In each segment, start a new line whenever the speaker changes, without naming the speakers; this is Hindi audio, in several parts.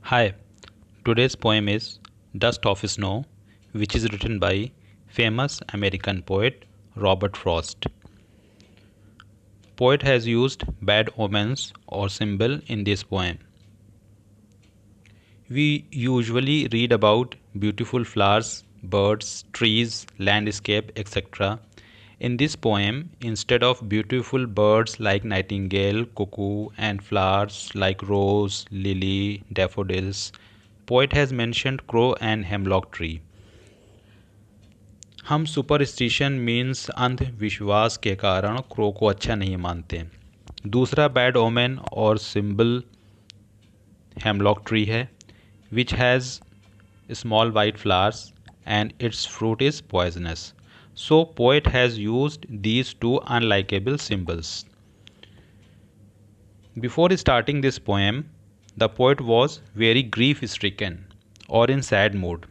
Hi, today's poem is Dust of Snow, which is written by famous American poet Robert Frost. Poet has used bad omens or symbol in this poem. We usually read about beautiful flowers, birds, trees, landscape, etc. In this poem, instead of beautiful birds like nightingale, cuckoo, and flowers like rose, lily, daffodils, poet has mentioned crow and hemlock tree. हम सुपरस्टिशन मीन्स अंधविश्वास के कारण क्रो को अच्छा नहीं मानते। दूसरा बैड ओमेन और सिंबल हेमलॉक ट्री है, which has small white flowers and its fruit is poisonous. So poet has used these two unlikable symbols. Before starting this poem, the poet was very grief stricken or in sad mood.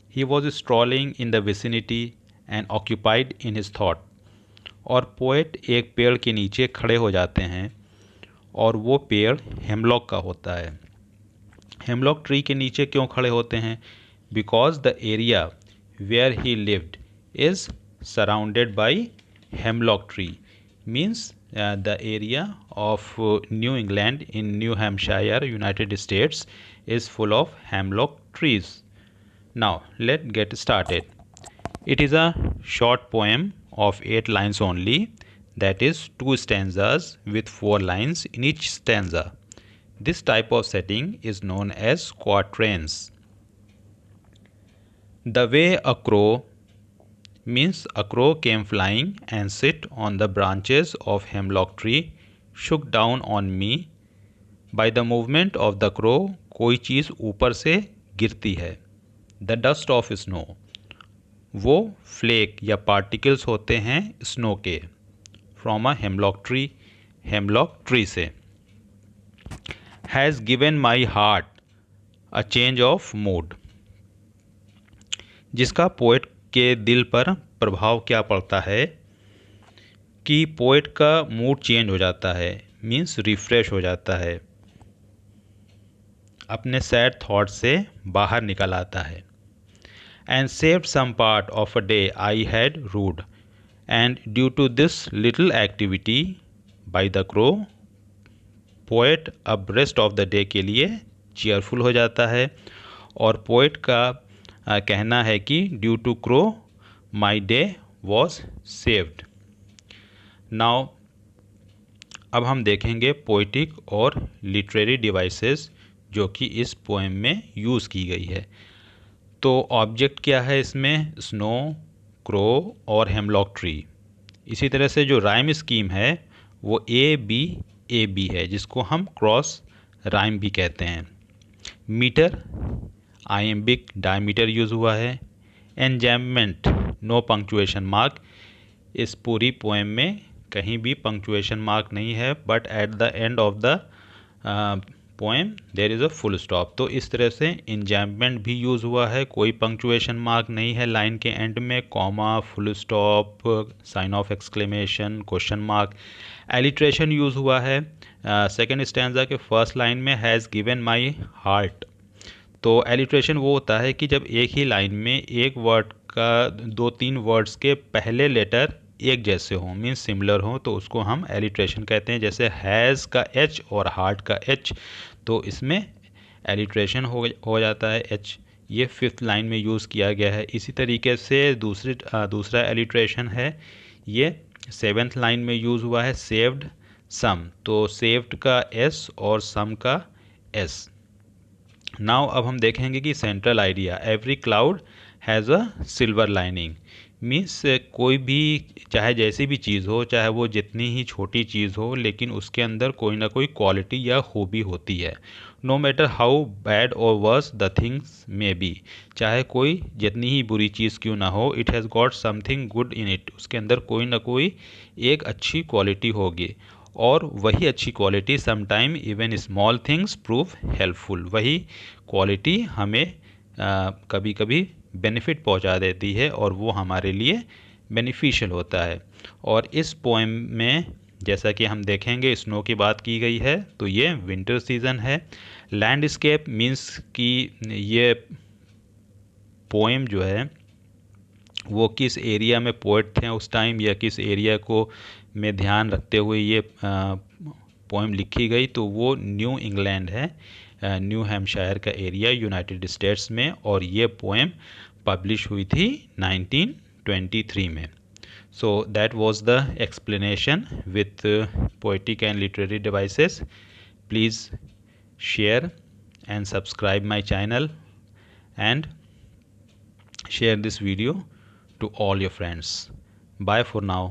He was strolling in the vicinity and occupied in his thought. और पोएट एक पेड़ के नीचे खड़े हो जाते हैं और वो पेड़ हेमलॉक का होता है। हेमलॉक ट्री के नीचे क्यों खड़े होते हैं? Because the area where he lived is surrounded by hemlock tree, means the area of New England in New Hampshire, United States is full of hemlock trees. Now let's get started. It is a short poem of 8 lines only, that is 2 stanzas with 4 lines in each stanza. This type of setting is known as quatrains. The way a crow means a crow came flying and sit on the branches of hemlock tree shook down on me. By the movement of the crow कोई चीज़ ऊपर से गिरती है. The dust of snow, वो फ्लेक या पार्टिकल्स होते हैं स्नो के. फ्रॉम अ हेमलॉक ट्री से. Has given my heart a change of mood, जिसका पोएट के दिल पर प्रभाव क्या पड़ता है कि पोएट का मूड चेंज हो जाता है, मीन्स रिफ्रेश हो जाता है, अपने सैड थॉट से बाहर निकल आता है. And saved some part of a day I had rued, and due to this little activity by the crow, poet अब रेस्ट ऑफ द डे के लिए चीयरफुल हो जाता है. और पोएट का कहना है कि due to crow my day was saved. Now अब हम देखेंगे पोइटिक और लिटरेरी डिवाइसेस जो कि इस पोएम में यूज़ की गई है. तो ऑब्जेक्ट क्या है इसमें? स्नो, क्रो और हेमलॉक ट्री. इसी तरह से जो राइम स्कीम है वो ए बी है, जिसको हम क्रॉस राइम भी कहते हैं. मीटर, आइम्बिक, डायमीटर यूज़ हुआ है. एनजैम्पमेंट, नो पंक्चुएशन मार्क. इस पूरी पोएम में कहीं भी पंक्चुएशन मार्क नहीं है, but at the end of the poem there is a full stop. तो इस तरह से एनजैम्पमेंट भी यूज़ हुआ है, कोई पंक्चुएशन मार्क नहीं है लाइन के एंड में, comma, full stop, sign of exclamation, question mark. Alliteration use हुआ है सेकेंड स्टैंजा के फर्स्ट लाइन में, हैज़ गिवन माई हार्ट. तो एलिट्रेशन वो होता है कि जब एक ही लाइन में एक वर्ड का 2-3 वर्ड्स के पहले लेटर एक जैसे हों, मीन्स सिमिलर हों, तो उसको हम एलिट्रेशन कहते हैं. जैसे हैज़ का एच और हार्ट का एच, तो इसमें एलिट्रेशन हो जाता है एच. ये 5th लाइन में यूज़ किया गया है. इसी तरीके से दूसरा एलिट्रेशन है, ये 7th लाइन में यूज़ हुआ है, सेव्ड सम. तो सेव्ड का एस और सम का एस. नाउ अब हम देखेंगे कि central idea, every cloud has a silver lining, means कोई भी चाहे जैसी भी चीज़ हो, चाहे वो जितनी ही छोटी चीज़ हो, लेकिन उसके अंदर कोई ना कोई क्वालिटी या खूबी होती है. नो मैटर हाउ बैड और worse the things may be, चाहे कोई जितनी ही बुरी चीज़ क्यों ना हो, it has got something good in it, उसके अंदर कोई ना कोई एक अच्छी क्वालिटी होगी. और वही अच्छी quality sometime even small things prove helpful, वही क्वालिटी हमें कभी कभी बेनिफिट पहुंचा देती है और वो हमारे लिए बेनिफिशियल होता है. और इस पोएम में जैसा कि हम देखेंगे स्नो की बात की गई है तो ये विंटर सीजन है। लैंडस्केप मीन्स कि ये पोएम जो है वो किस एरिया में पोएट थे उस टाइम, या किस एरिया को में ध्यान रखते हुए ये पोएम लिखी गई, तो वो न्यू इंग्लैंड है, न्यू हैम्पशायर का एरिया यूनाइटेड स्टेट्स में, और ये पोएम पब्लिश हुई थी 1923 में। So that was the explanation with poetic and literary devices. Please share and subscribe my channel and share this video to all your friends. Bye for now.